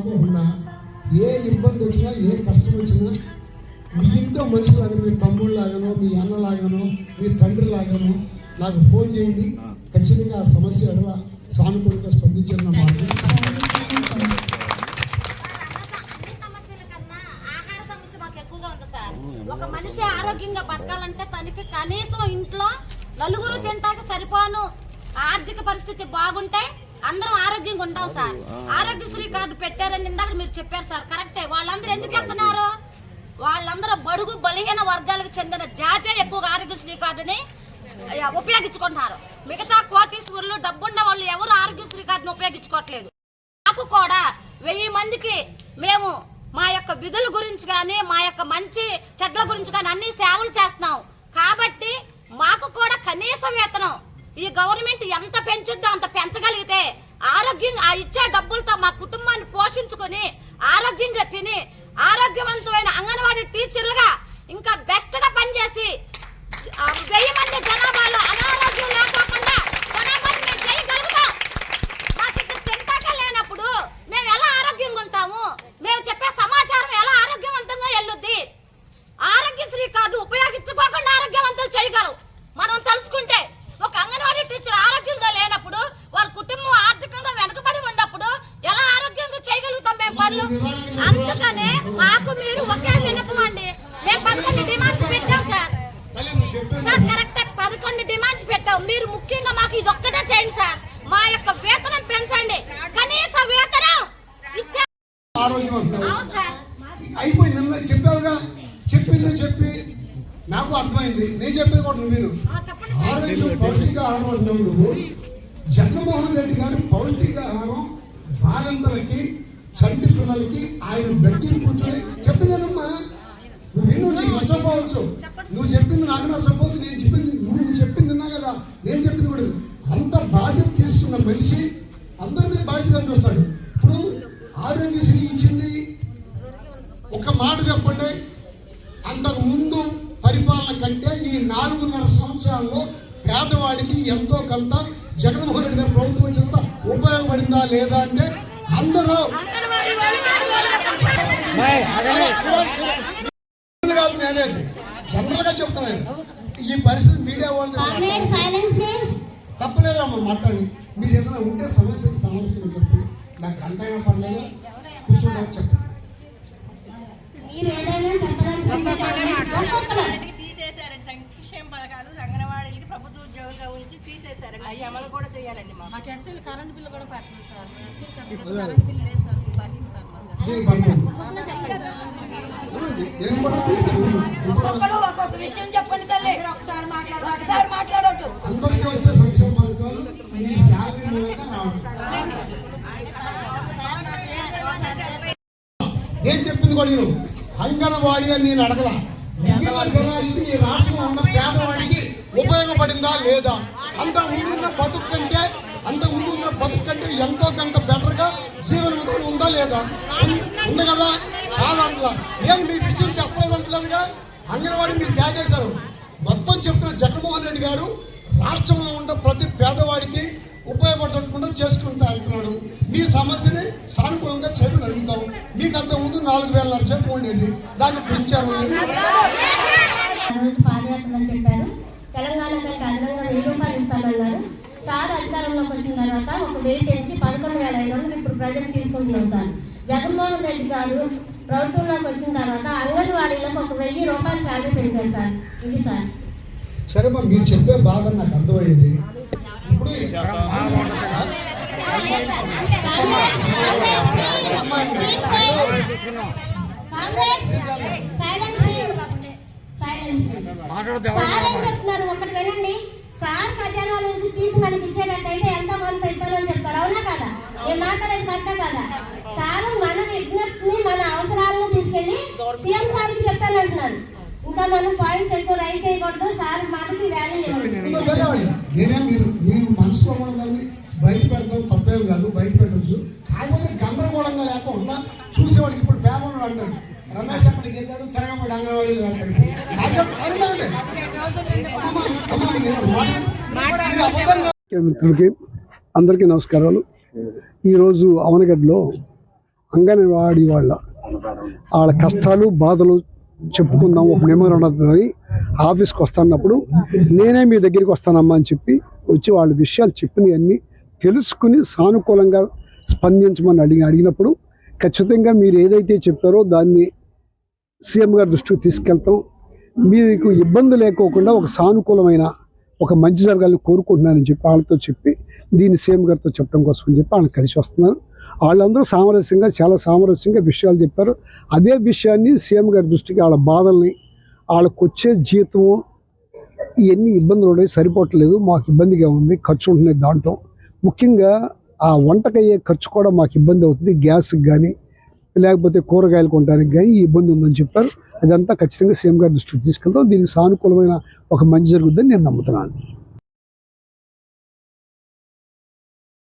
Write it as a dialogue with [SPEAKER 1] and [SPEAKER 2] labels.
[SPEAKER 1] కాకుండా ఏ ఇబ్బంది వచ్చినా ఏ కష్టం వచ్చినా మీ ఇంట్లో మనుషులాగా, మీ తమ్ముళ్ళలాగానో, మీ అన్నలాగానో, మీ తండ్రిలాగానో నాకు ఫోన్ చేయండి. ఖచ్చితంగా ఆ సమస్య ఎడలా సానుకూలంగా స్పందించిన మాట.
[SPEAKER 2] ఒక మనిషి ఆరోగ్యంగా బతకాలంటే తనకి కనీసం ఇంట్లో నలుగురు తింటాక సరిపోను ఆర్థిక పరిస్థితి బాగుంటే అందరం ఆరోగ్యంగా ఉంటాం సార్. ఆరోగ్యశ్రీ కార్డు పెట్టారని ఇందాక మీరు చెప్పారు సార్, కరెక్టే. వాళ్ళందరూ ఎందుకు వెళ్తున్నారు? వాళ్ళందరూ బడుగు బలహీన వర్గాలకు చెందిన జాతే ఎక్కువగా ఆరోగ్యశ్రీ కార్డుని ఉపయోగించుకుంటున్నారు. మిగతా కోటీశ్వరులు, డబ్బున్న వాళ్ళు ఎవరు ఆరోగ్యశ్రీ కార్డుని ఉపయోగించుకోవట్లేదు. నాకు కూడా 1000 మందికి మేము మా యొక్క విధుల గురించి కానీ, మా యొక్క మంచి చెడ్ల గురించి కానీ అన్ని సేవలు చేస్తున్నాం. కాబట్టి మాకు కూడా కనీస వేతనం ఈ గవర్నమెంట్ ఎంత పెంచుద్దో అంత పెంచగలిగితే ఆరోగ్యంగా ఇచ్చే డబ్బులతో మా కుటుంబాన్ని పోషించుకుని ఆరోగ్యంగా తిని ఆరోగ్యవంతమైన అంగన్వాడీ టీచర్లుగా ఇంకా బెస్ట్ గా పనిచేసి 1000 మంది జనాభాలో అనారోగ్యం లేకుండా జనాభాని మేము చేయగలుగుతాం. మాకు ఇక్కడ తింటాక లేనప్పుడు మేము ఎలా ఆరోగ్యంగా ఉంటాము? మేము చెప్పే సమాచారం ఎలా ఆరోగ్యవంతంగా వెళ్ళుద్ది? ఆరోగ్యశ్రీ కార్డు ఉపయోగించుకోకుండా ఆరోగ్యవంతులు చేయగలరు మనం తెలుసుకుంటే. ఒక అంగన్వాడీ టీచర్ ఆరోగ్యంగా లేనప్పుడు, వాళ్ళ కుటుంబం ఆర్థికంగా వెనుకబడి ఉన్నప్పుడు ఎలా ఆరోగ్యంగా చేయగలుగుతాం మేము పనులు? అందుకనే మాకు మీరు ఒకే వినకం అండి. మేము 11 డిమాండ్స్ పెట్టాం సార్. కరెక్ట్ 11 డిమాండ్స్ పెట్టాం. మీరు ముఖ్యంగా మాకు ఇది ఒక్కటే చేయండి సార్. మా యొక్క వేతనం పెంచండి, కనీస వేతనం ఇచ్చే. అవును సార్,
[SPEAKER 1] అయిపోయింది. చెప్పావుగా, చెప్పింది చెప్పి నాకు అర్థమైంది. నేను చెప్పేది కూడా నువ్వు ఆరోగ్యం పౌష్టికాహారం అంటున్నావు నువ్వు. జగన్మోహన్ రెడ్డి గారు పౌష్టికాహారం బాలంతలకి, చంటి పిల్లలకి ఆయన దగ్గర కూర్చొని చెప్పిందనమ్మా. నువ్వు విను, నీకు నచ్చకపోవచ్చు. నువ్వు చెప్పింది నాకు నచ్చకపోవచ్చు. నేను చెప్పింది నువ్వు చెప్పింది విన్నా కదా, నేను చెప్పింది కూడా. అంత బాధ్యత తీసుకున్న మనిషి అందరినీ బాధ్యత చూస్తాడు. ఇప్పుడు ఆరోగ్యశ్రీ ఇచ్చింది ఒక మాట చెప్పండి. అంతకు ముందు పరిపాలన కంటే ఈ 4.5 సంవత్సరాల్లో పేదవాడికి ఎంతో కొంత జగన్మోహన్ రెడ్డి గారి ప్రభుత్వం వచ్చినంత ఉపయోగపడిందా లేదా అంటే అందరూ నేనేది జనరల్ గా చెప్తున్నాను. ఈ పరిస్థితి మీడియా వాళ్ళు తప్పలేదమ్మా మాట్లాడి. మీరు ఏదైనా ఉంటే సమస్యకు సమస్యలు చెప్పండి. నాకు గంట అయినా పర్లేదు, కూర్చోండి చెప్పండి.
[SPEAKER 3] సంక్షేమ పథకాలు అంగన్వాడీలకి ప్రభుత్వ ఉద్యోగులుగా ఉంచి తీసేశారండి. అవి అమలు కూడా చేయాలండి. మాకు ఎస్సీలు కరెంట్ బిల్లు కూడా పడుతుంది సార్. కరెంట్ బిల్లు లేదు సార్, పడుతుంది సార్. ఒక్కొక్క విషయం చెప్పండి తల్లి. ఒకసారి మాట్లాడొద్దు.
[SPEAKER 1] అందరికీ వచ్చే సంక్షేమ పథకాలు ఈ శాలరీ మూలంగా నేను చెప్పింది కూడా నేను అంగన్వాడీ అని నేను అడగల. మిగిలిన జనానికి ఈ రాష్ట్రంలో ఉన్న పేదవాడికి ఉపయోగపడిందా లేదా? అంత ముందున్న బతుకు కంటే ఎంతో కొంత బెటర్ గా జీవన విధానం ఉందా లేదా? ఉంది కదా. కాదంటలా నేను మీ విషయం చెప్పలేదంటలేదుగా. అంగన్వాడీ మీరు త్యాగేశారు. మొత్తం చెప్తున్న జగన్మోహన్ రెడ్డి గారు రాష్ట్రంలో ఉన్న ప్రతి పేదవాడికి ఉపయోగపడకుండా చేసుకుంటా అంటున్నాడు. మీ సమస్యని సానుకూలంగా చేయమని అడుగుతాము. మీకు అంత ముందు 4000 జీతం ఉండేది, దాన్ని పెంచారు.
[SPEAKER 4] చెప్పారు తెలంగాణ కంటే అదనంగా 1000 రూపాయలు ఇస్తామన్నారు. సార్ అధికారంలోకి వచ్చిన తర్వాత ఒక 1000 పెంచి 11,500 ఇప్పుడు ప్రజెంట్ తీసుకుంటున్నాం సార్. జగన్మోహన్ రెడ్డి గారు ప్రభుత్వంలోకి వచ్చిన తర్వాత అంగన్వాడీలకు ఒక 1000 రూపాయలు శాలరీ పెంచారు సార్. ఇది సార్.
[SPEAKER 1] సరే మా మీరు చెప్పే బాధ నాకు అర్థమైంది. ఇప్పుడు
[SPEAKER 4] చెప్తున్నారు ఒకటి వినండి. సార్ ఖజానా నుంచి తీసి మనకి ఇచ్చేటట్టయితే ఎంతో కొంత ఇస్తానని చెప్తారు. అవునా కదా? నేను మాట్లాడేది కరెక్టా కదా? సార్ మన విజ్ఞప్తిని, మన అవసరాలను తీసుకెళ్లి సీఎం సార్కి చెప్తానంటున్నాడు. ఇంకా మనం పాయింట్స్ ఎక్కువ రైట్ చేయకూడదు. సార్ మాటకి వాల్యూ
[SPEAKER 1] మీరు మనసులో ఉన్నదాన్ని బయట పెడతాం, తప్పేం కాదు, బయట పెట్టచ్చు. కాకపోతే గందరగోళంగా లేకుండా చూసేవాడికి ఇప్పుడు పేపర్లు అంటారు రమేష్ అక్కడికి వెళ్ళాడు, తిరగబడి అంగన్వాడీ
[SPEAKER 5] మిత్రులకి అందరికీ నమస్కారాలు. ఈరోజు అవనగడ్డలో అంగన్వాడీ వాళ్ళ కష్టాలు బాధలు చెప్పుకుందాం ఒక మెమోరాండం ఆఫీస్కి వస్తున్నప్పుడు నేనే మీ దగ్గరికి వస్తానమ్మా అని చెప్పి వచ్చి వాళ్ళ విషయాలు చెప్పినవన్నీ తెలుసుకుని సానుకూలంగా స్పందించమని అడిగినప్పుడు ఖచ్చితంగా మీరు ఏదైతే చెప్పారో దాన్ని సీఎం గారి దృష్టికి తీసుకెళ్తాం, మీకు ఇబ్బంది లేకోకుండా ఒక సానుకూలమైన ఒక మంచి జరగాలని కోరుకుంటున్నానని చెప్పి వాళ్ళతో చెప్పి దీన్ని సీఎం గారితో చెప్పడం కోసం అని చెప్పి వాళ్ళని కలిసి వస్తున్నారు. వాళ్ళందరూ చాలా సామరస్యంగా విషయాలు చెప్పారు. అదే విషయాన్ని సీఎం గారి దృష్టికి వాళ్ళ బాధల్ని, వాళ్ళకు వచ్చే జీతము ఇవన్నీ ఇబ్బందులు ఉన్నాయి, సరిపోవట్లేదు, మాకు ఇబ్బందిగా ఉంది, ఖర్చు ఉంటున్నాయి, దాంట్లో ముఖ్యంగా ఆ వంటకయ్యే ఖర్చు కూడా మాకు ఇబ్బంది అవుతుంది, గ్యాస్కి కానీ లేకపోతే కూరగాయలు కొనడానికి కానీ ఈ ఇబ్బంది ఉందని చెప్పారు. అదంతా ఖచ్చితంగా సీఎం గారి దృష్టికి తీసుకెళ్తాం. దీనికి సానుకూలమైన ఒక మంచి జరుగుతుందని నేను నమ్ముతున్నాను.